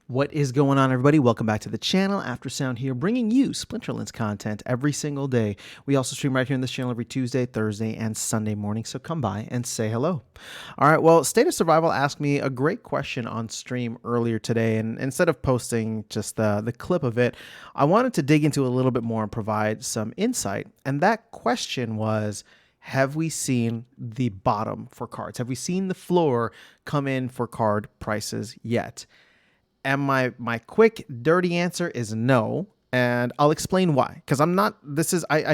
What is going on, everybody? Welcome back to the channel. Aftersound here, bringing you Splinterlands content every single day. We also stream right here on this channel every Tuesday, Thursday, and Sunday morning, so come by and say hello. All right, well, State of Survival asked me a great question on stream earlier today, and instead of posting just the clip of it, I wanted to dig into a little bit more and provide some insight. And that question was, have we seen the bottom for cards? Have we seen the floor come in for card prices yet? And my quick, dirty answer is no. And I'll explain why. Because I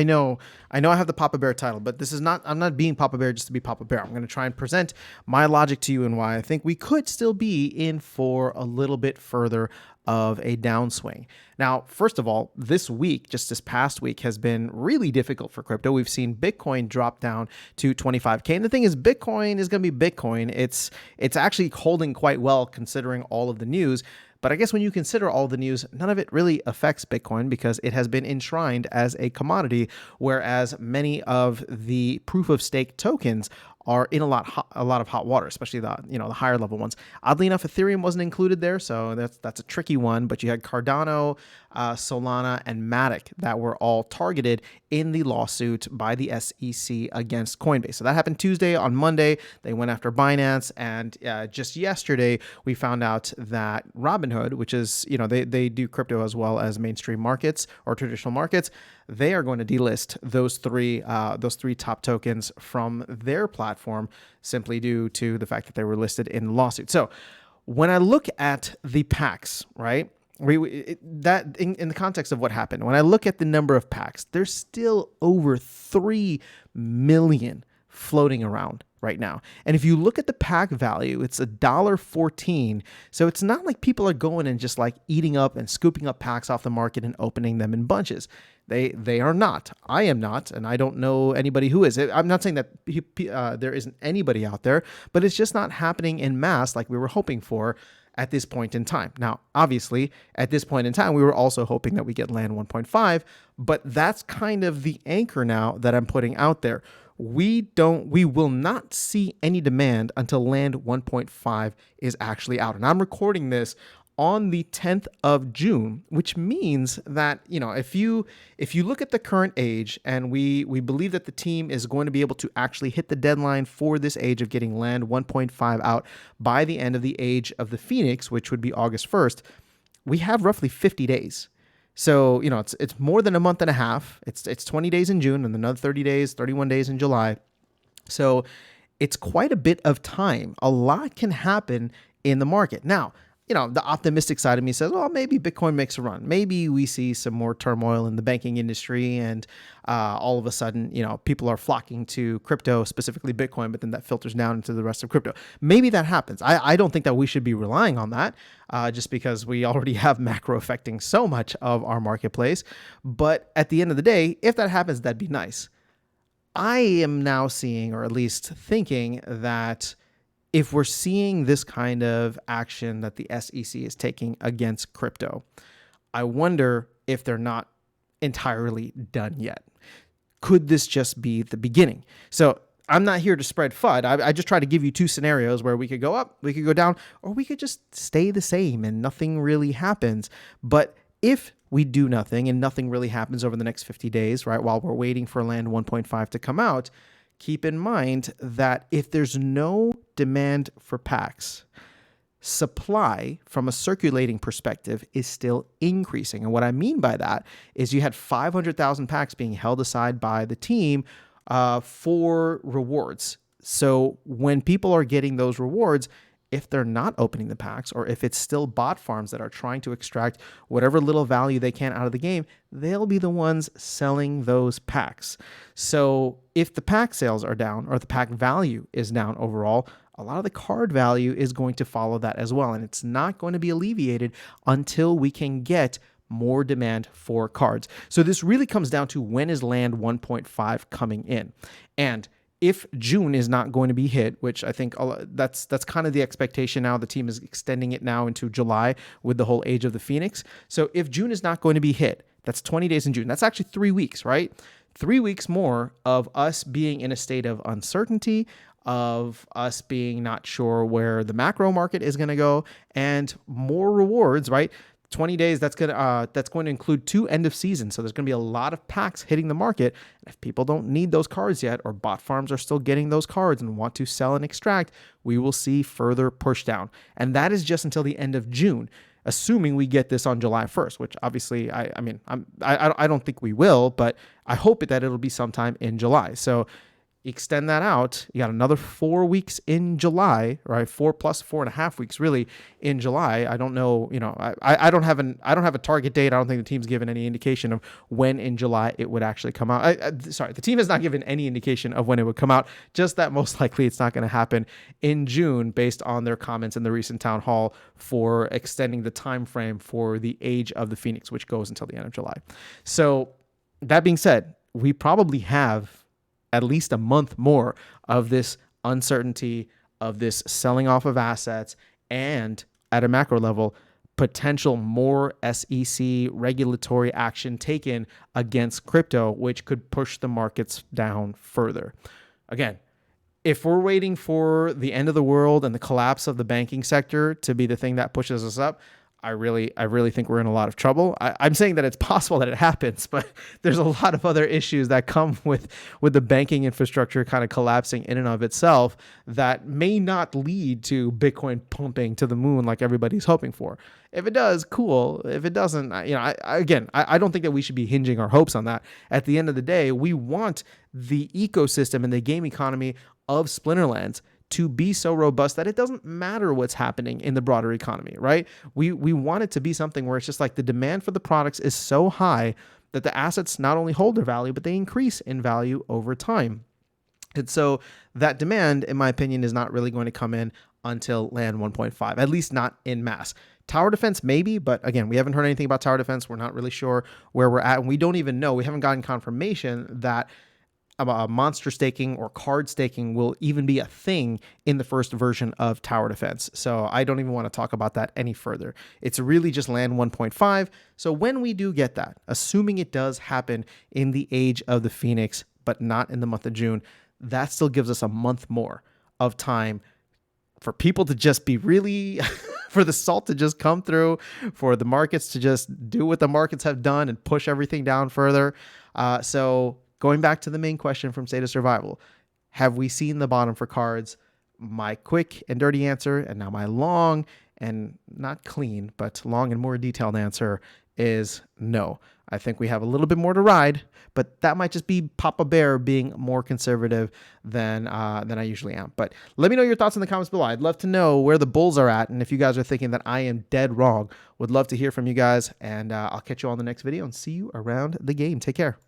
know I have the Papa Bear title, but I'm not being Papa Bear just to be Papa Bear. I'm going to try and present my logic to you and why I think we could still be in for a little bit further of a downswing. Now, first of all, this past week has been really difficult for crypto. We've seen Bitcoin drop down to 25K. And the thing is, Bitcoin is going to be Bitcoin. It's actually holding quite well considering all of the news. But I guess when you consider all the news, none of it really affects Bitcoin because it has been enshrined as a commodity, whereas many of the proof of stake tokens are in a lot of hot water, especially the higher level ones. Oddly enough, Ethereum wasn't included there, so that's a tricky one. But you had Cardano, Solana, and Matic that were all targeted in the lawsuit by the SEC against Coinbase. So that happened Tuesday. On Monday, they went after Binance, and just yesterday we found out that Robinhood, which is they do crypto as well as mainstream markets or traditional markets, they are going to delist those three top tokens from their platform simply due to the fact that they were listed in the lawsuit. So when I look at the PACs, right, in the context of what happened, when I look at the number of PACs, there's still over 3 million floating around right now. And if you look at the pack value, it's $1.14. So it's not like people are going and just like eating up and scooping up packs off the market and opening them in bunches. They are not. I am not, and I don't know anybody who is. I'm not saying that there isn't anybody out there, but it's just not happening in mass like we were hoping for at this point in time. Now, obviously, at this point in time, we were also hoping that we get land 1.5, but that's kind of the anchor now that I'm putting out there. We will not see any demand until land 1.5 is actually out. And I'm recording this on the 10th of June, which means that, if you look at the current age, and we believe that the team is going to be able to actually hit the deadline for this age of getting land 1.5 out by the end of the age of the Phoenix, which would be August 1st, we have roughly 50 days. So, it's more than a month and a half. It's 20 days in June and another 30 days, 31 days in July. So it's quite a bit of time. A lot can happen in the market. Now, the optimistic side of me says, well, maybe Bitcoin makes a run. Maybe we see some more turmoil in the banking industry and all of a sudden, people are flocking to crypto, specifically Bitcoin, but then that filters down into the rest of crypto. Maybe that happens. I don't think that we should be relying on that just because we already have macro affecting so much of our marketplace. But at the end of the day, if that happens, that'd be nice. I am now seeing, or at least thinking, that if we're seeing this kind of action that the SEC is taking against crypto, I wonder if they're not entirely done yet. Could this just be the beginning? So I'm not here to spread FUD. I just try to give you two scenarios where we could go up, we could go down, or we could just stay the same and nothing really happens. But if we do nothing and nothing really happens over the next 50 days, right, while we're waiting for land 1.5 to come out, keep in mind that if there's no demand for packs, supply from a circulating perspective is still increasing. And what I mean by that is you had 500,000 packs being held aside by the team for rewards. So when people are getting those rewards, if they're not opening the packs, or if it's still bot farms that are trying to extract whatever little value they can out of the game, they'll be the ones selling those packs. So if the pack sales are down, or the pack value is down overall, a lot of the card value is going to follow that as well. And it's not going to be alleviated until we can get more demand for cards. So this really comes down to, when is land 1.5 coming in? And if June is not going to be hit, which I think that's kind of the expectation now, the team is extending it now into July with the whole Age of the Phoenix. So if June is not going to be hit, that's 20 days in June. That's actually 3 weeks, right? 3 weeks more of us being in a state of uncertainty, of us being not sure where the macro market is going to go, and more rewards, right? 20 days, that's going to include 2 end of season. So there's going to be a lot of packs hitting the market. And if people don't need those cards yet, or bot farms are still getting those cards and want to sell and extract, we will see further push down. And that is just until the end of June, assuming we get this on July 1st, which obviously I don't think we will, but I hope that it'll be sometime in July. So extend that out. You got another 4 weeks in July, right? 4 plus 4.5 weeks really in July. I don't know, I don't have a target date. I don't think the team's given any indication of when in July it would actually come out. Sorry, the team has not given any indication of when it would come out, just that most likely it's not going to happen in June based on their comments in the recent town hall for extending the time frame for the Age of the Phoenix, which goes until the end of July. So that being said, we probably have at least a month more of this uncertainty, of this selling off of assets, and at a macro level, potential more SEC regulatory action taken against crypto, which could push the markets down further. Again, if we're waiting for the end of the world and the collapse of the banking sector to be the thing that pushes us up, I really think we're in a lot of trouble. I'm saying that it's possible that it happens, but there's a lot of other issues that come with the banking infrastructure kind of collapsing in and of itself that may not lead to Bitcoin pumping to the moon like everybody's hoping for. If it does, cool. If it doesn't, I don't think that we should be hinging our hopes on that. At the end of the day, we want the ecosystem and the game economy of Splinterlands to be so robust that it doesn't matter what's happening in the broader economy, right? We want it to be something where it's just like the demand for the products is so high that the assets not only hold their value, but they increase in value over time. And so that demand, in my opinion, is not really going to come in until LAN 1.5, at least not in mass. Tower defense, maybe, but again, we haven't heard anything about tower defense. We're not really sure where we're at, and we don't even know. We haven't gotten confirmation that monster staking or card staking will even be a thing in the first version of tower defense. So I don't even want to talk about that any further. It's really just LAN 1.5. So when we do get that, assuming it does happen in the Age of the Phoenix, but not in the month of June, that still gives us a month more of time for people to just be really, for the salt to just come through, for the markets to just do what the markets have done and push everything down further. So going back to the main question from State of Survival, have we seen the bottom for cards? My quick and dirty answer, and now my long and not clean, but long and more detailed answer is no. I think we have a little bit more to ride, but that might just be Papa Bear being more conservative than I usually am. But let me know your thoughts in the comments below. I'd love to know where the bulls are at, and if you guys are thinking that I am dead wrong, would love to hear from you guys, and I'll catch you on the next video and see you around the game. Take care.